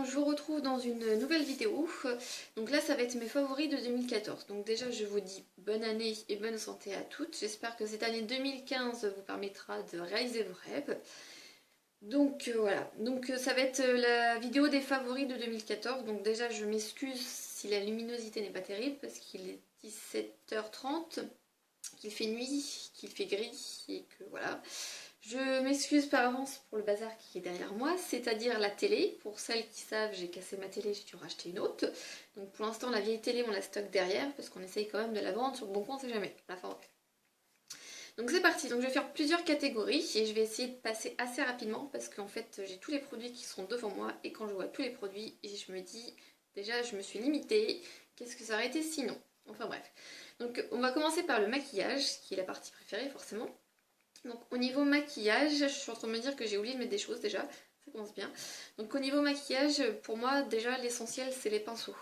donc je vous retrouve dans une nouvelle vidéo. Donc là ça va être mes favoris de 2014. Donc déjà je vous dis bonne année et bonne santé à toutes. J'espère que cette année 2015 vous permettra de réaliser vos rêves. Donc voilà, donc ça va être la vidéo des favoris de 2014. Donc déjà je m'excuse si la luminosité n'est pas terrible parce qu'il est 17h30, qu'il fait nuit, qu'il fait gris et que voilà. Je m'excuse par avance pour le bazar qui est derrière moi, c'est-à-dire la télé. Pour celles qui savent, j'ai cassé ma télé, j'ai dû racheter une autre. Donc pour l'instant, la vieille télé, on la stocke derrière parce qu'on essaye quand même de la vendre sur le bon coin, on sait jamais. Enfin, bref. Donc c'est parti, donc je vais faire plusieurs catégories et je vais essayer de passer assez rapidement parce qu'en fait j'ai tous les produits qui sont devant moi et quand je vois tous les produits, je me dis déjà je me suis limitée, qu'est-ce que ça aurait été sinon? Enfin bref. Donc on va commencer par le maquillage, qui est la partie préférée forcément. Donc au niveau maquillage, je suis en train de me dire que j'ai oublié de mettre des choses déjà, ça commence bien. Donc au niveau maquillage, pour moi déjà l'essentiel c'est les pinceaux.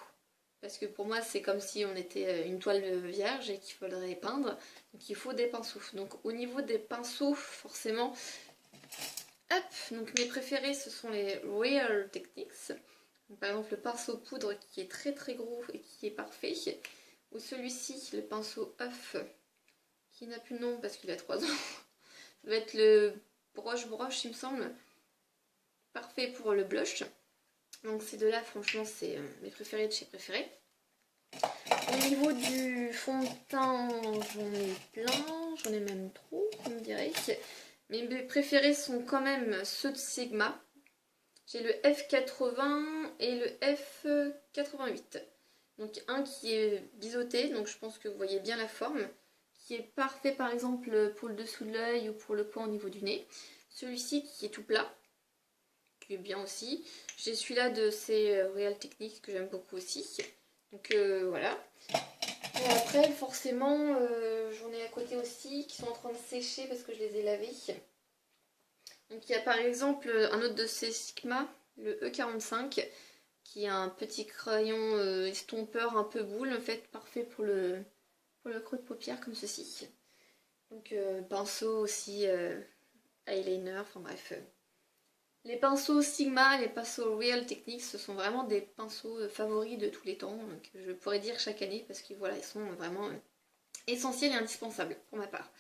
Parce que pour moi c'est comme si on était une toile vierge et qu'il faudrait peindre, donc il faut des pinceaux. Donc au niveau des pinceaux, forcément, hop, donc mes préférés ce sont les Real Techniques. Donc, par exemple le pinceau poudre qui est très très gros et qui est parfait. Ou celui-ci, le pinceau œuf, qui n'a plus de nom parce qu'il a 3 ans. Ça va être le broche il me semble. Parfait pour le blush. Donc ces deux là franchement c'est mes préférés de chez préférés. Au niveau du fond de teint j'en ai plein, j'en ai même trop on dirait. Mais mes préférés sont quand même ceux de Sigma. J'ai le F80 et le F88. Donc un qui est biseauté, donc je pense que vous voyez bien la forme. Qui est parfait par exemple pour le dessous de l'œil ou pour le coin au niveau du nez. Celui-ci qui est tout plat, qui est bien aussi. J'ai celui-là de ces Real Techniques que j'aime beaucoup aussi. Donc voilà. Et après forcément j'en ai à côté aussi qui sont en train de sécher parce que je les ai lavés. Donc il y a par exemple un autre de ces Sigma, le E45, qui a un petit crayon estompeur un peu boule en fait, parfait pour le creux de paupière comme ceci. Donc pinceau aussi, eyeliner, enfin bref. Les pinceaux Sigma, les pinceaux Real Techniques, ce sont vraiment des pinceaux favoris de tous les temps, que je pourrais dire chaque année parce que voilà, ils sont vraiment essentiels et indispensables pour ma part.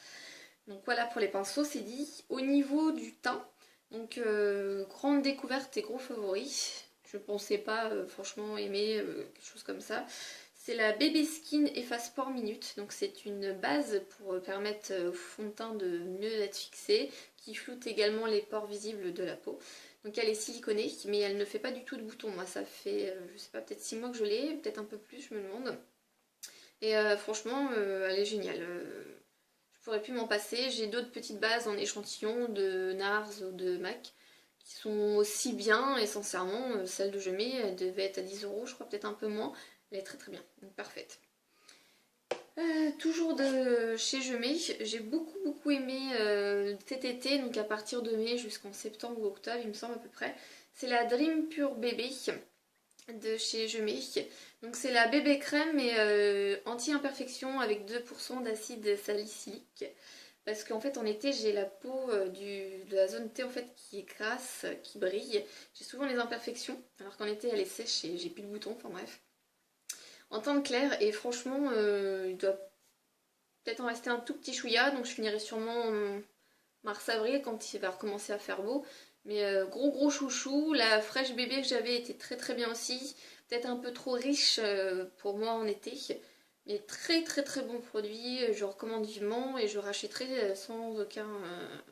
Donc voilà pour les pinceaux, c'est dit. Au niveau du teint, donc grande découverte et gros favori. Je pensais pas franchement aimer quelque chose comme ça. C'est la Baby Skin Efface Pore Minute, donc c'est une base pour permettre au fond de teint de mieux être fixé, qui floute également les pores visibles de la peau. Donc elle est siliconée, mais elle ne fait pas du tout de boutons. Moi ça fait, je sais pas, peut-être 6 mois que je l'ai, peut-être un peu plus, je me demande. Et franchement, elle est géniale. Je pourrais plus m'en passer. J'ai d'autres petites bases en échantillon de NARS ou de MAC qui sont aussi bien, et sincèrement, celle de Je mets, elle devait être à 10 €, je crois, peut-être un peu moins. Elle est très très bien, donc parfaite. Toujours de chez Je mets, j'ai beaucoup aimé cet été, donc à partir de mai jusqu'en septembre ou octobre, il me semble à peu près. C'est la Dream Pure Bébé de chez Je mets. Donc c'est la bébé crème mais anti-imperfection avec 2% d'acide salicylique. Parce qu'en fait en été j'ai la peau de la zone T en fait qui est grasse, qui brille. J'ai souvent les imperfections, alors qu'en été elle est sèche et j'ai plus de boutons, enfin bref. En teinte claire et franchement il doit peut-être en rester un tout petit chouïa, donc je finirai sûrement en mars-avril quand il va recommencer à faire beau. Mais gros chouchou, la fraîche bébé que j'avais était très très bien aussi. Peut-être un peu trop riche pour moi en été. Mais très bon produit, je recommande vivement et je rachèterai sans aucun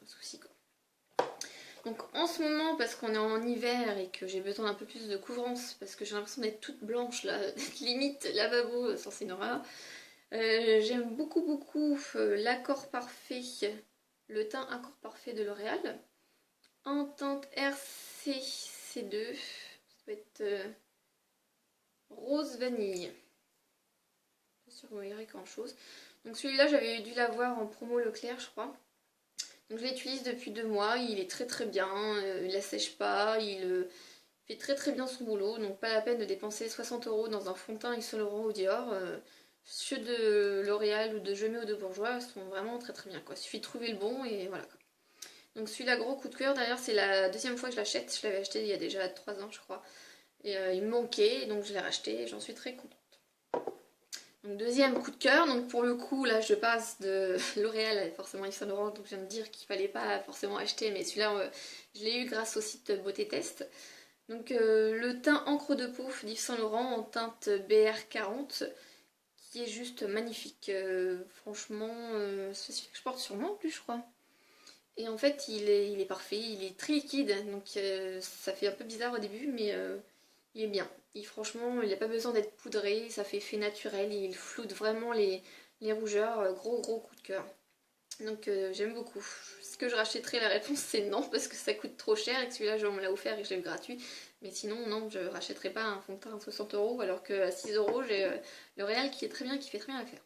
souci quoi. Donc en ce moment, parce qu'on est en hiver et que j'ai besoin d'un peu plus de couvrance, parce que j'ai l'impression d'être toute blanche là, limite lavabo sans Sinora, j'aime beaucoup l'accord parfait, le teint accord parfait de L'Oréal. En teinte RCC2, ça doit être rose vanille. Pas sûr que vous verrez grand chose. Donc celui-là, j'avais dû l'avoir en promo Leclerc, je crois. Donc je l'utilise depuis 2 mois, il est très bien, il l'assèche pas, il fait très bien son boulot. Donc pas la peine de dépenser 60 € dans un fond de teint Yves Saint Laurent ou Dior. Ceux de L'Oréal ou de Je mets ou de Bourjois sont vraiment très bien quoi. Il suffit de trouver le bon et voilà quoi. Donc celui-là gros coup de cœur, d'ailleurs c'est la deuxième fois que je l'achète, je l'avais acheté il y a déjà 3 ans je crois. Et il me manquait, donc je l'ai racheté et j'en suis très contente. Donc deuxième coup de cœur, donc pour le coup là je passe de L'Oréal, forcément Yves Saint Laurent, donc je viens de dire qu'il fallait pas forcément acheter, mais celui-là je l'ai eu grâce au site Beauté Test. Donc le teint encre de peau d'Yves Saint Laurent en teinte BR40, qui est juste magnifique. Franchement, c'est celui que je porte sur moi en plus je crois. Et en fait il est parfait, il est très liquide, donc ça fait un peu bizarre au début, mais il est bien. Franchement, il n'a pas besoin d'être poudré, ça fait effet naturel, il floute vraiment les rougeurs, gros gros coup de cœur. Donc j'aime beaucoup. Est-ce que je rachèterai? La réponse c'est non, parce que ça coûte trop cher et que celui-là on me l'a offert et que je l'ai eu gratuit. Mais sinon non, je rachèterai pas un fond de teint à 60 € alors qu'à 6 € j'ai L'Oréal qui est très bien, qui fait très bien l'affaire.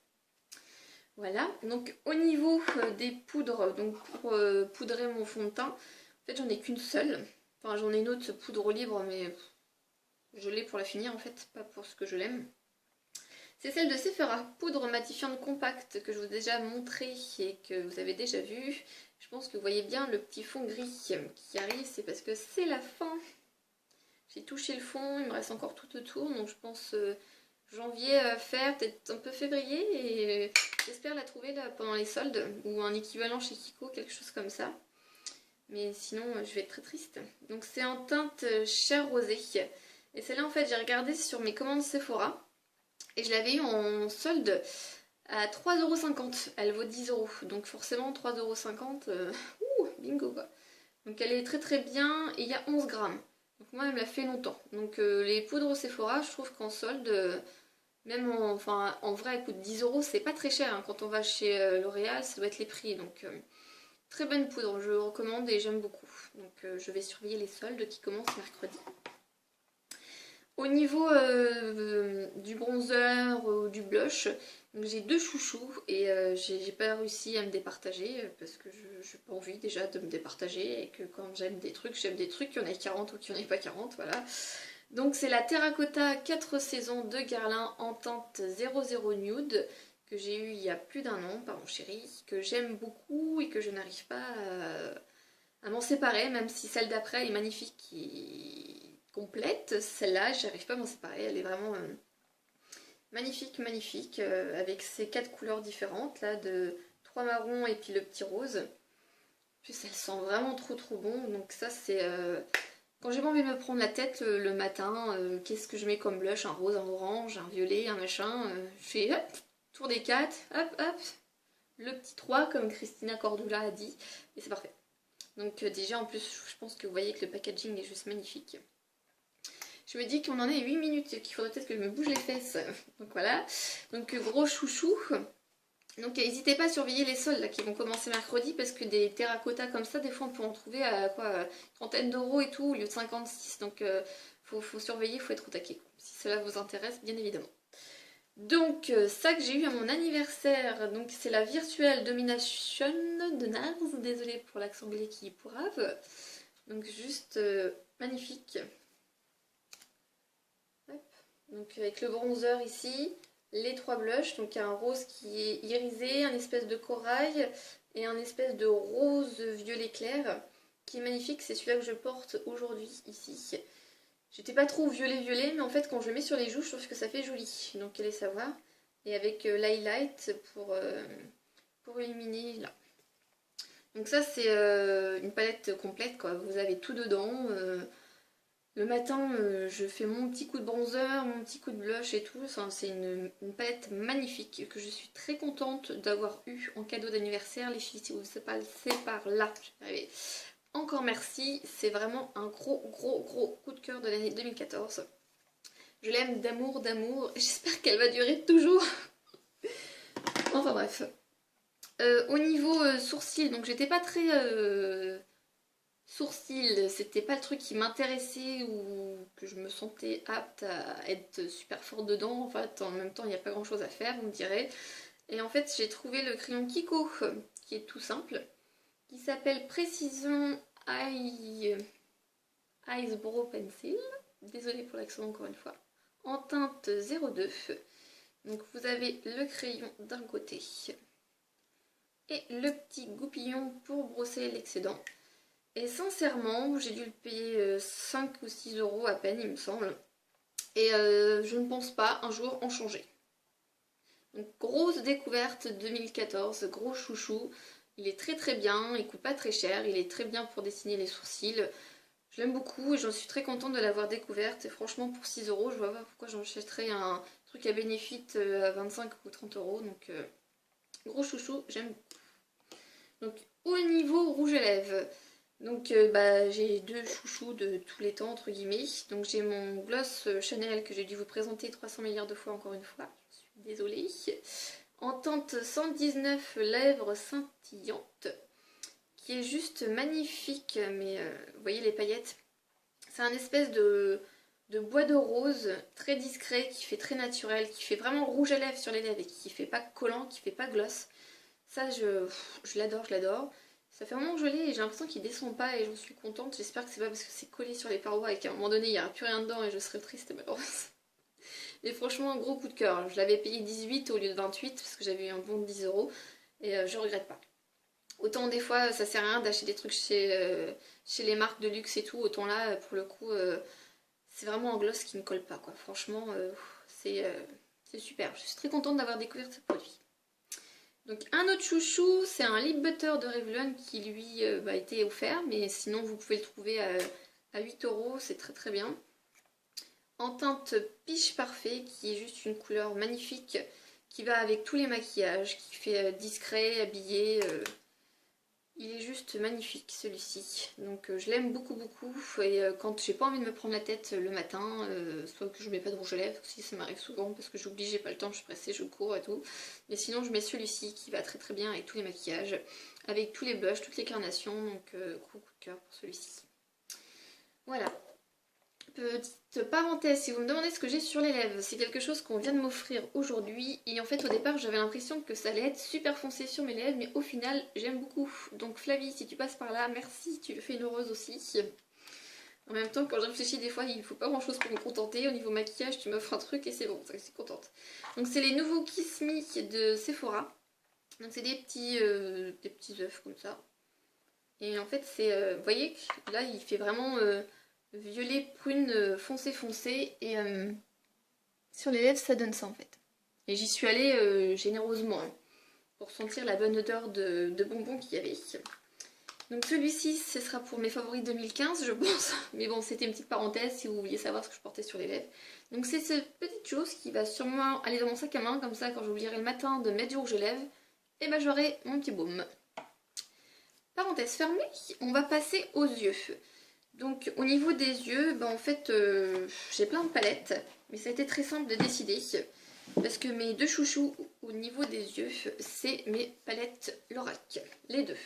Voilà, donc au niveau des poudres, donc pour poudrer mon fond de teint, en fait j'en ai qu'une seule. Enfin j'en ai une autre poudre libre, mais je l'ai pour la finir en fait, pas pour ce que je l'aime. C'est celle de Sephora, poudre matifiante compacte que je vous ai déjà montré et que vous avez déjà vu. Je pense que vous voyez bien le petit fond gris qui arrive, c'est parce que c'est la fin. J'ai touché le fond, il me reste encore tout autour, donc je pense janvier faire, peut-être un peu février, et j'espère la trouver là pendant les soldes, ou un équivalent chez Kiko, quelque chose comme ça. Mais sinon, je vais être très triste. Donc c'est en teinte chair rosée. Et celle-là, en fait, j'ai regardé sur mes commandes Sephora. Et je l'avais eu en solde à 3,50 €. Elle vaut 10 €. Donc forcément, 3,50 €, bingo quoi. Donc elle est très très bien. Et il y a 11 grammes. Donc moi, elle me l'a fait longtemps. Donc les poudres Sephora, je trouve qu'en solde, même en vrai, elle coûte 10 €. C'est pas très cher, hein. Quand on va chez L'Oréal, ça doit être les prix. Donc très bonne poudre, je recommande et j'aime beaucoup. Donc je vais surveiller les soldes qui commencent mercredi. Au niveau du bronzer ou du blush, j'ai deux chouchous et j'ai pas réussi à me départager parce que je n'ai pas envie déjà de me départager et que quand j'aime des trucs, qu'il y en ait 40 ou qu'il n'y en ait pas 40, voilà. Donc c'est la Terracotta 4 saisons de Guerlain en teinte 00 Nude que j'ai eu il y a plus d'un an par mon chéri, que j'aime beaucoup et que je n'arrive pas à m'en séparer, même si celle d'après est magnifique et complète. Celle-là, j'arrive pas à m'en séparer, elle est vraiment magnifique, magnifique, avec ces quatre couleurs différentes, là, de 3 marrons et puis le petit rose. En plus, elle sent vraiment trop trop bon, donc ça c'est... Quand j'ai pas envie de me prendre la tête le matin, qu'est-ce que je mets comme blush? Un rose, un orange, un violet, un machin. Je fais hop, tour des 4, hop, hop, le petit 3 comme Christina Cordula a dit, et c'est parfait. Donc déjà en plus je pense que vous voyez que le packaging est juste magnifique. Je me dis qu'on en est à 8 minutes, qu'il faudrait peut-être que je me bouge les fesses. Donc voilà, donc gros chouchou. Donc n'hésitez pas à surveiller les soldes là, qui vont commencer mercredi, parce que des terracotta comme ça, des fois on peut en trouver à quoi, trentaine d'euros et tout, au lieu de 56. Donc faut surveiller, faut être au taquet, si cela vous intéresse bien évidemment. Donc ça que j'ai eu à mon anniversaire, donc c'est la Virtual Domination de NARS, désolée pour l'accent anglais qui est pourrave. Donc juste magnifique. Hop. Donc avec le bronzer ici, les trois blushs, donc il y a un rose qui est irisé, un espèce de corail et un espèce de rose violet clair qui est magnifique, c'est celui-là que je porte aujourd'hui ici. J'étais pas trop violet, mais en fait quand je le mets sur les joues, je trouve que ça fait joli. Donc allez savoir. Et avec l'highlight pour illuminer là. Donc ça c'est une palette complète quoi. Vous avez tout dedans. Le matin, je fais mon petit coup de bronzer, mon petit coup de blush et tout. Enfin, c'est une palette magnifique que je suis très contente d'avoir eu en cadeau d'anniversaire. Les filles, si vous ne passez par là, je vais arriver. Encore merci, c'est vraiment un gros coup de cœur de l'année 2014. Je l'aime d'amour, j'espère qu'elle va durer toujours. Enfin bref. Au niveau sourcils, donc j'étais pas très sourcils, c'était pas le truc qui m'intéressait ou que je me sentais apte à être super forte dedans. En fait, en même temps, il n'y a pas grand chose à faire, vous me direz. Et en fait, j'ai trouvé le crayon Kiko, qui est tout simple, qui s'appelle Precision Ice Brow Pencil. Désolée pour l'accent encore une fois. En teinte 02. Donc vous avez le crayon d'un côté et le petit goupillon pour brosser l'excédent. Et sincèrement, j'ai dû le payer 5 ou 6 euros à peine, il me semble. Et je ne pense pas un jour en changer. Donc grosse découverte 2014, gros chouchou. Il est très très bien, il coûte pas très cher, il est très bien pour dessiner les sourcils. Je l'aime beaucoup et j'en suis très contente de l'avoir découverte. Et franchement, pour 6 euros, je vois pas pourquoi j'achèterais un truc à bénéfice à 25 ou 30 euros. Donc gros chouchou, j'aime beaucoup. Donc au niveau rouge à lèvres, donc j'ai deux chouchous de tous les temps entre guillemets. Donc j'ai mon gloss Chanel que j'ai dû vous présenter 300 milliards de fois encore une fois. Je suis désolée. En teinte 119 lèvres scintillantes, qui est juste magnifique. Mais vous voyez les paillettes, c'est un espèce de bois de rose très discret qui fait très naturel, qui fait vraiment rouge à lèvres sur les lèvres et qui fait pas collant, qui fait pas gloss. Ça, je l'adore, je l'adore. Ça fait vraiment joli et j'ai l'impression qu'il descend pas et j'en suis contente. J'espère que c'est pas parce que c'est collé sur les parois et qu'à un moment donné il n'y aura plus rien dedans et je serai triste et malheureuse. Mais franchement, un gros coup de cœur. Je l'avais payé 18 au lieu de 28 parce que j'avais eu un bon de 10 euros et je regrette pas. Autant des fois ça sert à rien d'acheter des trucs chez les marques de luxe et tout, autant là pour le coup c'est vraiment un gloss qui ne colle pas quoi. Franchement c'est super. Je suis très contente d'avoir découvert ce produit. Donc un autre chouchou, c'est un lip butter de Revlon qui lui a été offert, mais sinon vous pouvez le trouver à 8 euros, c'est très très bien. En teinte Piche Parfait, qui est juste une couleur magnifique, qui va avec tous les maquillages, qui fait discret, habillé. Il est juste magnifique celui-ci, donc je l'aime beaucoup beaucoup et quand j'ai pas envie de me prendre la tête le matin, soit que je mets pas de rouge à lèvres, aussi ça m'arrive souvent parce que j'oublie, j'ai pas le temps, je suis pressée, je cours et tout, mais sinon je mets celui-ci qui va très très bien avec tous les maquillages, avec tous les blushs, toutes les carnations, donc gros coup de cœur pour celui-ci. Voilà. Petite parenthèse, si vous me demandez ce que j'ai sur les lèvres, c'est quelque chose qu'on vient de m'offrir aujourd'hui et en fait au départ j'avais l'impression que ça allait être super foncé sur mes lèvres mais au final j'aime beaucoup. Donc Flavie, si tu passes par là, merci, tu me fais une heureuse aussi. En même temps quand je réfléchis des fois il faut pas grand chose pour me contenter, au niveau maquillage tu m'offres un truc et c'est bon, ça je suis contente. Donc c'est les nouveaux Kiss Me de Sephora, donc c'est des petits œufs comme ça. Et en fait c'est, vous voyez là il fait vraiment... violet prune foncé foncé et sur les lèvres ça donne ça en fait. Et j'y suis allée généreusement hein, pour sentir la bonne odeur de bonbons qu'il y avait. Donc celui-ci ce sera pour mes favoris 2015 je pense, mais bon c'était une petite parenthèse si vous vouliez savoir ce que je portais sur les lèvres. Donc c'est cette petite chose qui va sûrement aller dans mon sac à main, comme ça quand j'oublierai le matin de mettre du rouge à lèvres, et ben j'aurai mon petit baume. Parenthèse fermée, on va passer aux yeux. Donc au niveau des yeux, en fait j'ai plein de palettes, mais ça a été très simple de décider parce que mes deux chouchous au niveau des yeux, c'est mes palettes Lorac, les deux.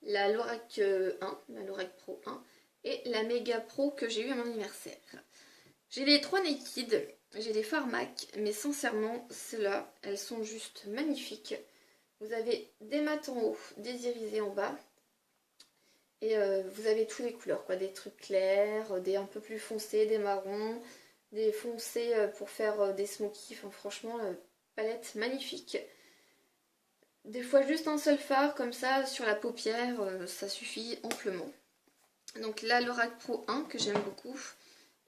La Lorac 1, la Lorac Pro 1 et la Mega Pro que j'ai eu à mon anniversaire. J'ai les trois Naked, j'ai des Pharmac, mais sincèrement celles-là, elles sont juste magnifiques. Vous avez des mats en haut, des irisés en bas. Et vous avez toutes les couleurs, quoi, des trucs clairs, des un peu plus foncés, des marrons, des foncés pour faire des smokies. Enfin, franchement, palette magnifique. Des fois, juste un seul fard, comme ça, sur la paupière, ça suffit amplement. Donc là, Lorac Pro 1, que j'aime beaucoup.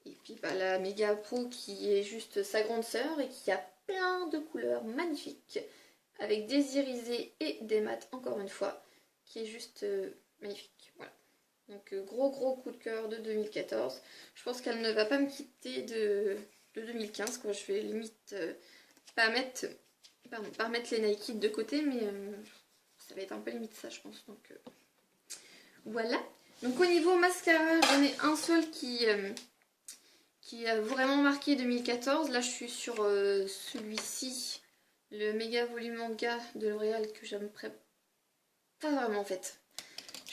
Et puis la Mega Pro, qui est juste sa grande sœur et qui a plein de couleurs magnifiques. Avec des irisés et des mats, encore une fois, qui est juste magnifique. Voilà. Donc gros coup de cœur de 2014. Je pense qu'elle ne va pas me quitter de 2015, quoi. Je vais limite pas mettre les Nike de côté, mais ça va être un peu limite ça, je pense. Donc voilà. Donc au niveau mascara, j'en ai un seul qui a vraiment marqué 2014. Là, je suis sur celui-ci, le Méga Volume Manga de L'Oréal, que j'aimerais pas vraiment en fait.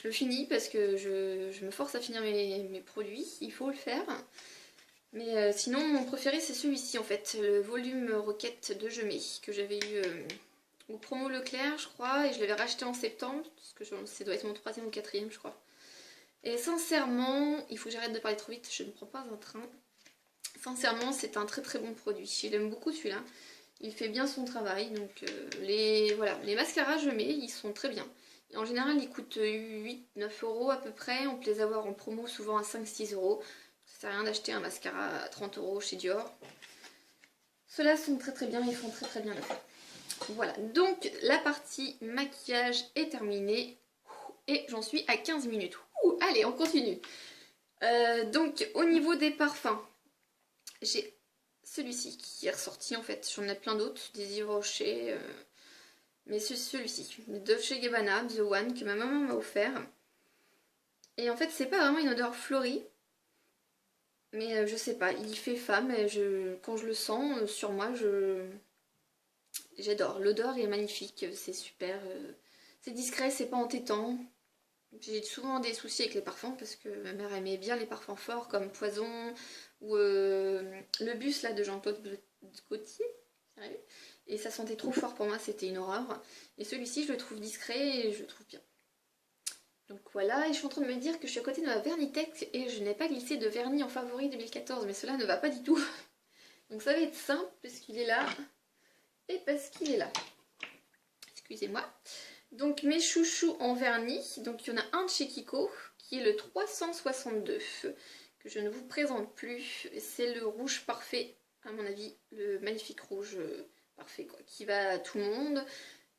Je le finis parce que je me force à finir mes produits, il faut le faire. Mais sinon, mon préféré c'est celui-ci en fait, le volume Roquette de Gemay, que j'avais eu au promo Leclerc, je crois, et je l'avais racheté en septembre, parce que ça doit être mon 3e ou 4e, je crois. Et sincèrement, il faut que j'arrête de parler trop vite, je ne prends pas un train. Sincèrement, c'est un très bon produit, je l'aime beaucoup celui-là. Il fait bien son travail, donc voilà, les mascaras Gemay, ils sont très bien. Et en général, ils coûtent 8-9 euros à peu près. On peut les avoir en promo souvent à 5-6 euros. Ça sert à rien d'acheter un mascara à 30 euros chez Dior. Ceux-là sont très très bien, ils font très très bien l'affaire. Voilà, donc la partie maquillage est terminée. Et j'en suis à 15 minutes. Allez, on continue. Donc au niveau des parfums, j'ai celui-ci qui est ressorti en fait. J'en ai plein d'autres, des Yves Rocher. Mais c'est celui-ci, Dolce Gabbana, The One, que ma maman m'a offert. Et en fait, c'est pas vraiment une odeur fleurie. Mais je sais pas, il fait femme et quand je le sens sur moi, j'adore. L'odeur est magnifique, c'est super. C'est discret, c'est pas entêtant. J'ai souvent des soucis avec les parfums parce que ma mère aimait bien les parfums forts comme Poison ou le bus là de Jean-Claude Gaultier. Et ça sentait trop fort pour moi, c'était une horreur. Et celui-ci, je le trouve discret et je le trouve bien. Donc voilà, et je suis en train de me dire que je suis à côté de ma Vernitech et je n'ai pas glissé de vernis en favori 2014, mais cela ne va pas du tout. Donc ça va être simple parce qu'il est là et parce qu'il est là. Excusez-moi. Donc mes chouchous en vernis, donc il y en a un de chez Kiko qui est le 362 que je ne vous présente plus. C'est le rouge parfait, à mon avis, le magnifique rouge parfait quoi, qui va à tout le monde,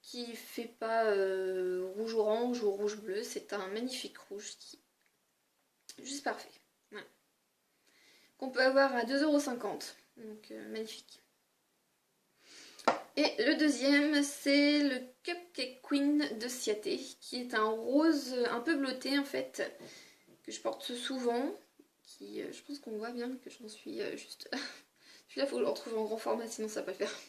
qui fait pas rouge orange ou rouge bleu. C'est un magnifique rouge qui est juste parfait. Voilà. Qu'on peut avoir à 2,50 €. Donc magnifique. Et le deuxième, c'est le Cupcake Queen de Ciaté, qui est un rose un peu bleuté en fait, que je porte souvent, qui, je pense qu'on voit bien que j'en suis juste... Celui-là, il faut que je le retrouve en grand format, sinon ça va pas le faire.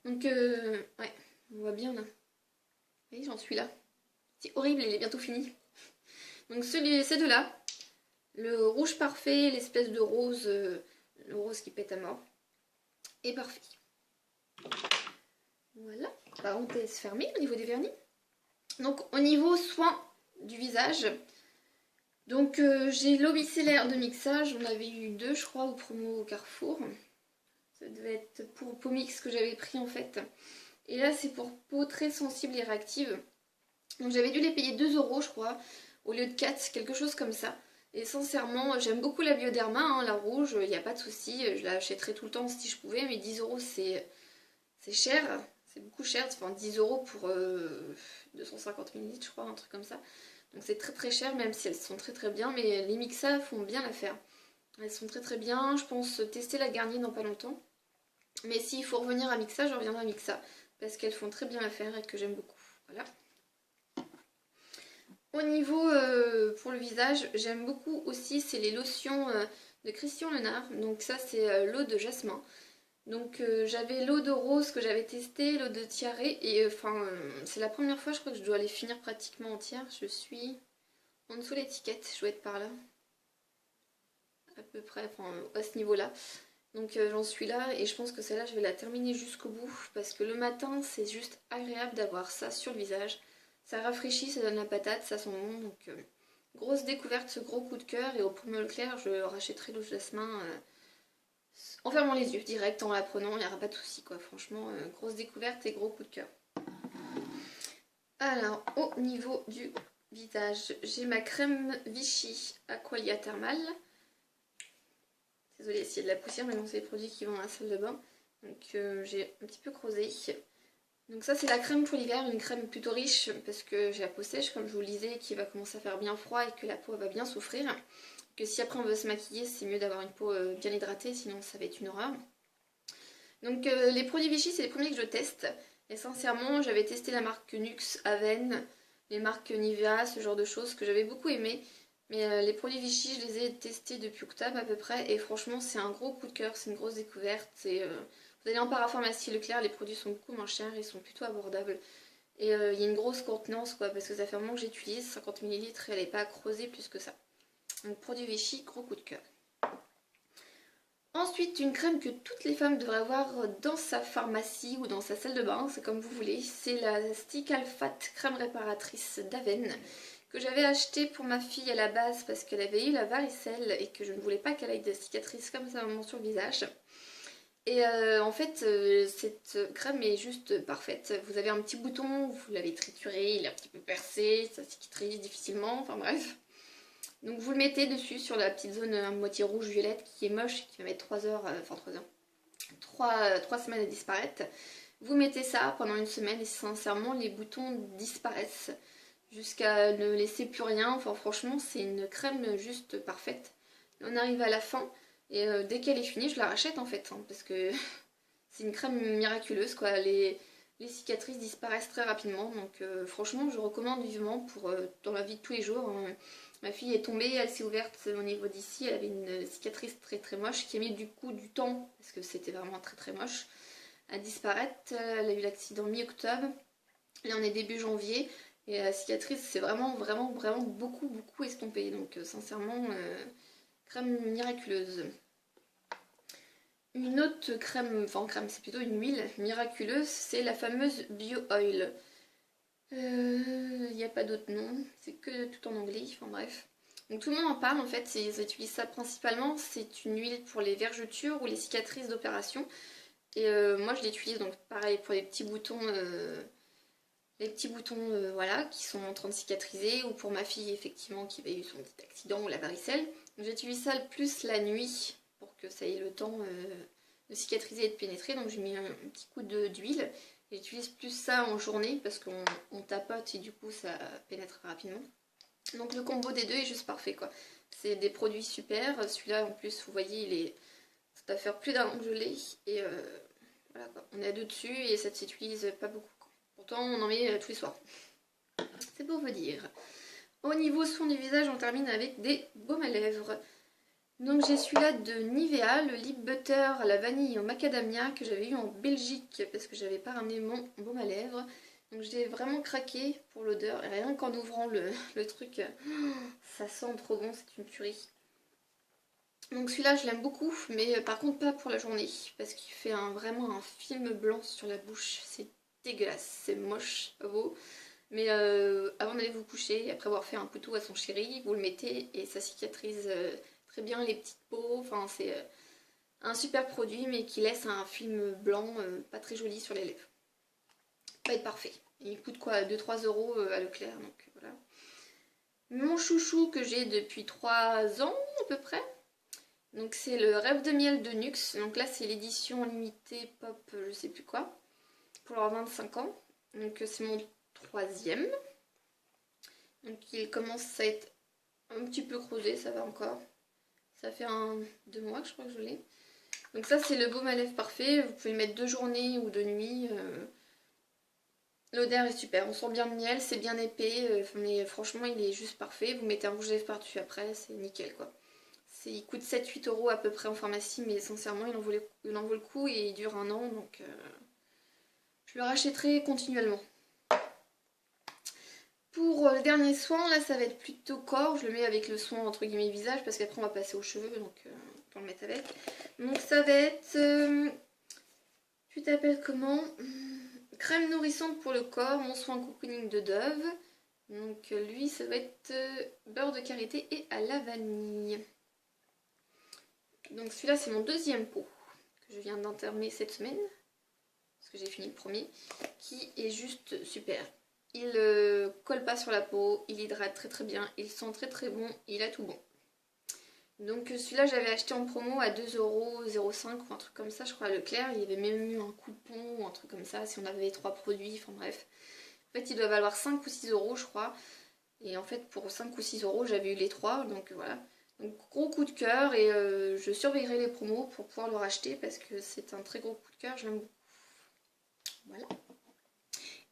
Donc, ouais, on voit bien là. Vous voyez, j'en suis là. C'est horrible, il est bientôt fini. Donc ces deux-là, le rouge parfait, l'espèce de rose, le rose qui pète à mort, est parfait. Voilà, parenthèse fermée au niveau des vernis. Donc au niveau soin du visage, donc j'ai l'eau micellaire de mixage, j'en avais eu deux je crois au promo au Carrefour. Ça devait être pour peau mix que j'avais pris en fait. Et là c'est pour peau très sensible et réactive. Donc j'avais dû les payer 2 € je crois, au lieu de 4, quelque chose comme ça. Et sincèrement, j'aime beaucoup la Bioderma, hein, la rouge, il n'y a pas de souci, je l'achèterais tout le temps si je pouvais, mais 10 € c'est cher, c'est beaucoup cher, enfin 10 € pour 250 ml je crois, un truc comme ça. Donc c'est très très cher, même si elles sont très très bien, mais les Mixa font bien l'affaire. Elles sont très très bien, je pense tester la Garnier dans pas longtemps. Mais s'il faut revenir à Mixa, je reviendrai à Mixa, parce qu'elles font très bien l'affaire et que j'aime beaucoup. Voilà. Au niveau pour le visage, j'aime beaucoup aussi, c'est les lotions de Christian Lenard. Donc ça c'est l'eau de jasmin. Donc j'avais l'eau de rose que j'avais testée, l'eau de tiare, et enfin c'est la première fois je crois que je dois les finir pratiquement entière. Je suis en dessous de l'étiquette, je dois être par là. À peu près, enfin à ce niveau là. Donc j'en suis là et je pense que celle-là je vais la terminer jusqu'au bout parce que le matin c'est juste agréable d'avoir ça sur le visage. Ça rafraîchit, ça donne la patate, ça sent bon. Donc grosse découverte, ce gros coup de cœur. Et au premier Leclerc je rachèterai l'eau de jasmin en fermant les yeux, direct, en la prenant, il n'y aura pas de souci quoi. Franchement, grosse découverte et gros coup de cœur. Alors au niveau du visage, j'ai ma crème Vichy Aqualia Thermal. Désolée s'il y a de la poussière, mais non, c'est les produits qui vont dans la salle de bain. Donc j'ai un petit peu creusé. Donc ça c'est la crème pour l'hiver, une crème plutôt riche parce que j'ai la peau sèche comme je vous le disais, qui va commencer à faire bien froid et que la peau va bien souffrir. Que si après on veut se maquiller, c'est mieux d'avoir une peau bien hydratée, sinon ça va être une horreur. Donc les produits Vichy, c'est les premiers que je teste. Et sincèrement, j'avais testé la marque Nuxe, Aven, les marques Nivea, ce genre de choses que j'avais beaucoup aimé. Mais les produits Vichy, je les ai testés depuis octobre à peu près. Et franchement, c'est un gros coup de cœur, c'est une grosse découverte. Vous allez en parapharmacie Leclerc, les produits sont beaucoup moins chers, ils sont plutôt abordables. Et il y a une grosse contenance quoi, parce que ça fait un moment que j'utilise, 50 ml et elle n'est pas à creuser plus que ça. Donc produit Vichy, gros coup de cœur. Ensuite, une crème que toutes les femmes devraient avoir dans sa pharmacie ou dans sa salle de bain, c'est comme vous voulez. C'est la Stick Alphat crème réparatrice d'Aven que j'avais acheté pour ma fille à la base parce qu'elle avait eu la varicelle et que je ne voulais pas qu'elle ait des cicatrices comme ça sur le visage. Et en fait, cette crème est juste parfaite. Vous avez un petit bouton, vous l'avez trituré, il est un petit peu percé, ça cicatrise difficilement, enfin bref. Donc vous le mettez dessus sur la petite zone à moitié rouge-violette qui est moche, qui va mettre 3 heures, enfin 3 heures, 3 semaines à disparaître. Vous mettez ça pendant une semaine et sincèrement les boutons disparaissent jusqu'à ne laisser plus rien. Enfin franchement c'est une crème juste parfaite. On arrive à la fin et dès qu'elle est finie je la rachète en fait hein, parce que c'est une crème miraculeuse quoi. Les cicatrices disparaissent très rapidement donc franchement je recommande vivement pour dans la vie de tous les jours. Hein. Ma fille est tombée, elle s'est ouverte au niveau d'ici, elle avait une cicatrice très très moche qui a mis du coup du temps parce que c'était vraiment très très moche à disparaître. Elle a eu l'accident mi-octobre, là on est début janvier et la cicatrice c'est vraiment vraiment vraiment beaucoup beaucoup estompé donc sincèrement crème miraculeuse. Une autre crème, enfin crème c'est plutôt une huile miraculeuse, c'est la fameuse Bio Oil. Il n'y a pas d'autre nom, c'est que tout en anglais, enfin bref. Donc tout le monde en parle en fait, ils utilisent ça principalement, c'est une huile pour les vergetures ou les cicatrices d'opération. Et moi je l'utilise donc pareil pour les petits boutons voilà, qui sont en train de cicatriser, ou pour ma fille effectivement qui avait eu son petit accident ou la varicelle. J'utilise ça le plus la nuit pour que ça ait le temps de cicatriser et de pénétrer, donc j'ai mis un petit coup d'huile. J'utilise plus ça en journée parce qu'on tapote et du coup ça pénètre rapidement. Donc le combo des deux est juste parfait quoi. C'est des produits super, celui-là en plus vous voyez il est... ça doit faire plus d'un an que je l'ai et voilà quoi. On est à deux dessus et ça ne s'utilise pas beaucoup. Pourtant on en met tous les soirs. C'est pour vous dire. Au niveau soin du visage on termine avec des baumes à lèvres. Donc j'ai celui-là de Nivea, le lip butter à la vanille au macadamia que j'avais eu en Belgique parce que j'avais pas ramené mon baume à lèvres. Donc j'ai vraiment craqué pour l'odeur et rien qu'en ouvrant le truc, ça sent trop bon, c'est une tuerie. Donc celui-là je l'aime beaucoup mais par contre pas pour la journée parce qu'il fait vraiment un film blanc sur la bouche, c'est dégueulasse, c'est moche, pas beau. Mais avant d'aller vous coucher, après avoir fait un couteau à son chéri, vous le mettez et ça cicatrise très bien les petites peaux. Enfin, c'est un super produit, mais qui laisse un film blanc pas très joli sur les lèvres. Pas être parfait. Il coûte quoi 2-3 € à Leclerc, donc voilà. Mon chouchou que j'ai depuis 3 ans à peu près. Donc c'est le Rêve de miel de Nuxe. Donc là c'est l'édition limitée pop, je sais plus quoi, pour leurs 25 ans. Donc c'est mon troisième. Donc il commence à être un petit peu creusé, ça va encore. Ça fait 2 mois que je crois que je l'ai. Donc ça c'est le baume à lèvres parfait, vous pouvez le mettre 2 journées ou 2 nuits. L'odeur est super, on sent bien le miel, c'est bien épais, mais franchement il est juste parfait. Vous mettez un rouge à lèvres par-dessus après, c'est nickel quoi. Il coûte 7-8 € à peu près en pharmacie, mais sincèrement il en vaut le coup et il dure 1 an, donc je le rachèterai continuellement. Pour le dernier soin, là ça va être plutôt corps, je le mets avec le soin entre guillemets visage parce qu'après on va passer aux cheveux, donc on va le mettre avec. Donc ça va être, tu t'appelles comment? Crème nourrissante pour le corps, mon soin cocooning de Dove. Donc lui ça va être beurre de karité et à la vanille. Donc celui-là c'est mon deuxième pot que je viens d'entamer cette semaine, parce que j'ai fini le premier, qui est juste super. Il colle pas sur la peau, il hydrate très très bien, il sent très très bon, il a tout bon. Donc celui-là j'avais acheté en promo à 2,05 € ou un truc comme ça je crois à Leclerc, il y avait même eu un coupon ou un truc comme ça si on avait les 3 produits, enfin bref. En fait il doit valoir 5 ou 6 € je crois, et en fait pour 5 ou 6 € j'avais eu les 3, donc voilà. Donc gros coup de cœur et je surveillerai les promos pour pouvoir le racheter parce que c'est un très gros coup de cœur, je l'aime beaucoup. Voilà.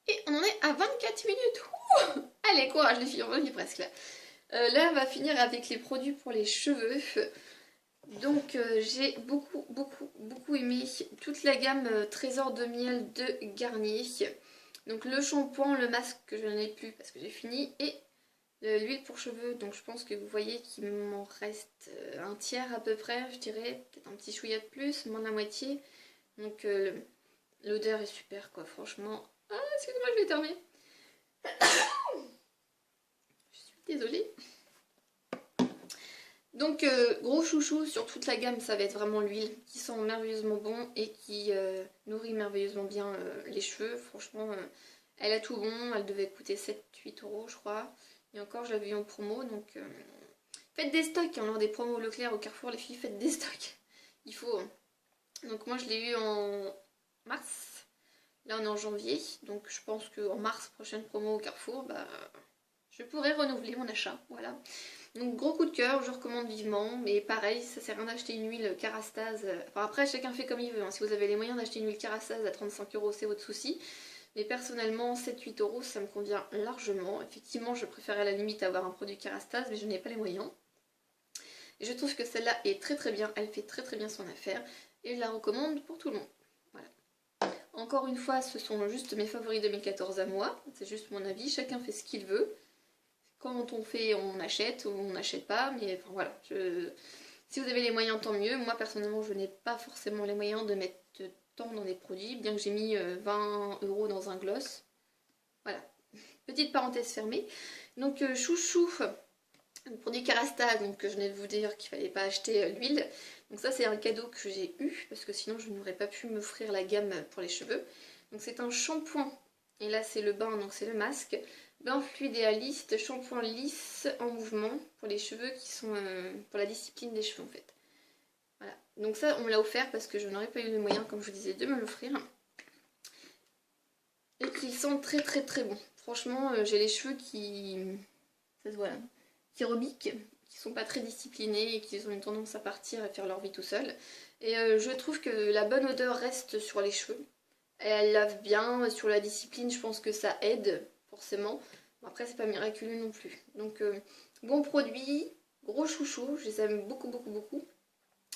Et on en est à 24 minutes. Ouh, allez, courage les filles, on y est presque là. Là, on va finir avec les produits pour les cheveux. Donc, j'ai beaucoup aimé toute la gamme Trésor de miel de Garnier. Donc, le shampoing, le masque que je n'ai plus parce que j'ai fini, et l'huile pour cheveux. Donc, je pense que vous voyez qu'il m'en reste un tiers à peu près, je dirais, peut-être un petit chouïa de plus, moins de la moitié. Donc, l'odeur est super, quoi, franchement. Ah, excusez-moi, je vais éternuer. Je suis désolée. Donc gros chouchou sur toute la gamme, ça va être vraiment l'huile qui sent merveilleusement bon et qui nourrit merveilleusement bien les cheveux. Franchement, elle a tout bon, elle devait coûter 7-8 € je crois. Et encore, je l'avais eu en promo, donc faites des stocks, hein, lors des promos au Leclerc, au Carrefour, les filles, faites des stocks. Il faut. Hein. Donc moi, je l'ai eu en mars. Là, on est en janvier, donc je pense qu'en mars, prochaine promo au Carrefour, bah, je pourrais renouveler mon achat, voilà. Donc gros coup de cœur, je recommande vivement, mais pareil, ça sert à rien d'acheter une huile Kerastase. Enfin après, chacun fait comme il veut, hein. Si vous avez les moyens d'acheter une huile Kerastase à 35 €, c'est votre souci. Mais personnellement, 7-8 € ça me convient largement. Effectivement, je préférais à la limite avoir un produit Kerastase, mais je n'ai pas les moyens. Et je trouve que celle-là est très très bien, elle fait très très bien son affaire, et je la recommande pour tout le monde. Voilà. Encore une fois, ce sont juste mes favoris 2014 à moi, c'est juste mon avis, chacun fait ce qu'il veut. Quand on fait, on achète ou on n'achète pas, mais enfin voilà. Si vous avez les moyens, tant mieux. Moi personnellement, je n'ai pas forcément les moyens de mettre tant dans des produits, bien que j'ai mis 20 € dans un gloss. Voilà. Petite parenthèse fermée. Donc chouchou, le produit Kerastase, donc je venais de vous dire qu'il fallait pas acheter l'huile. Donc ça c'est un cadeau que j'ai eu, parce que sinon je n'aurais pas pu m'offrir la gamme pour les cheveux. Donc c'est un shampoing, et là c'est le bain, donc c'est le masque. Bain fluidéaliste, shampoing lisse en mouvement pour les cheveux qui sont pour la discipline des cheveux en fait. Voilà. Donc ça on me l'a offert parce que je n'aurais pas eu les moyens, comme je vous disais, de me l'offrir. Et qui sent très très très bon. Franchement, j'ai les cheveux qui... ça se voit là. Qui rebiquent, qui sont pas très disciplinés et qui ont une tendance à partir et faire leur vie tout seul. Et je trouve que la bonne odeur reste sur les cheveux. Et elle lave bien, sur la discipline je pense que ça aide forcément. Après c'est pas miraculeux non plus. Donc bon produit, gros chouchou, je les aime beaucoup beaucoup beaucoup.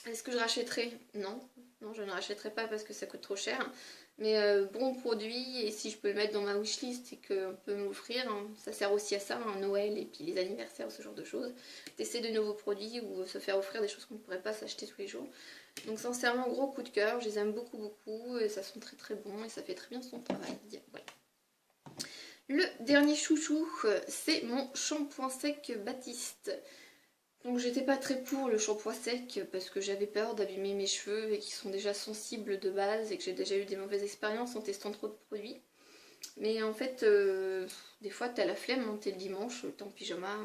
Est-ce que je rachèterai? Non, non je ne rachèterai pas parce que ça coûte trop cher. Mais bon produit, et si je peux le mettre dans ma wishlist et qu'on peut m'offrir, hein, ça sert aussi à ça, hein, Noël et puis les anniversaires, ce genre de choses. Tester de nouveaux produits ou se faire offrir des choses qu'on ne pourrait pas s'acheter tous les jours. Donc sincèrement, gros coup de cœur, je les aime beaucoup beaucoup, et ça sent très très bon et ça fait très bien son travail. Voilà. Le dernier chouchou, c'est mon shampoing sec Baptiste. Donc j'étais pas très pour le shampoing sec parce que j'avais peur d'abîmer mes cheveux et qu'ils sont déjà sensibles de base et que j'ai déjà eu des mauvaises expériences en testant trop de produits. Mais en fait, des fois t'as la flemme, hein, t'es le dimanche, t'es en pyjama,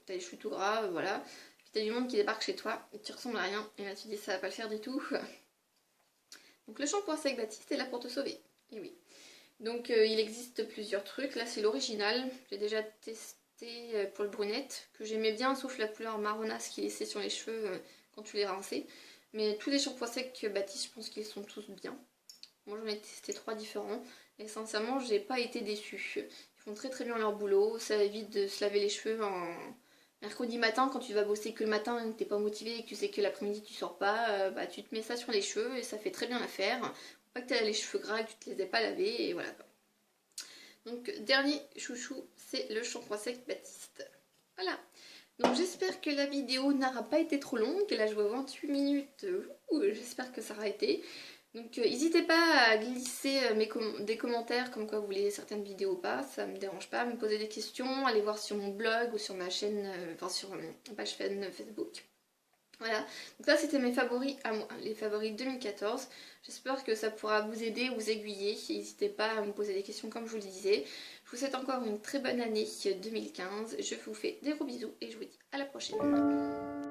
t'as les cheveux tout gras, voilà. Puis t'as du monde qui débarque chez toi et tu ressembles à rien. Et là tu dis ça va pas le faire du tout. Donc le shampoing sec Baptiste est là pour te sauver. Et oui. Donc il existe plusieurs trucs. Là c'est l'original. J'ai déjà testé pour le brunette, que j'aimais bien, sauf la couleur marronasse qui laissait sur les cheveux quand tu les rinçais. Mais tous les shampoings secs Baptiste, je pense qu'ils sont tous bien. Moi j'en ai testé 3 différents et sincèrement j'ai pas été déçue. Ils font très très bien leur boulot, ça évite de se laver les cheveux en mercredi matin quand tu vas bosser que le matin et que t'es pas motivé et que tu sais que l'après-midi tu sors pas, bah tu te mets ça sur les cheveux et ça fait très bien l'affaire. Faut pas que t'aies les cheveux gras, que tu te les aies pas lavés et voilà. Donc dernier chouchou, c'est le shampoing sec Baptiste. Voilà. Donc j'espère que la vidéo n'aura pas été trop longue. Là je vois 28 minutes. J'espère que ça aura été. Donc n'hésitez pas à glisser des commentaires comme quoi vous voulez certaines vidéos ou pas. Ça me dérange pas. Me poser des questions. Allez voir sur mon blog ou sur ma chaîne, enfin sur ma page Facebook. Voilà, donc ça c'était mes favoris à moi, les favoris 2014. J'espère que ça pourra vous aider, vous aiguiller. N'hésitez pas à me poser des questions comme je vous le disais. Je vous souhaite encore une très bonne année 2015. Je vous fais des gros bisous et je vous dis à la prochaine.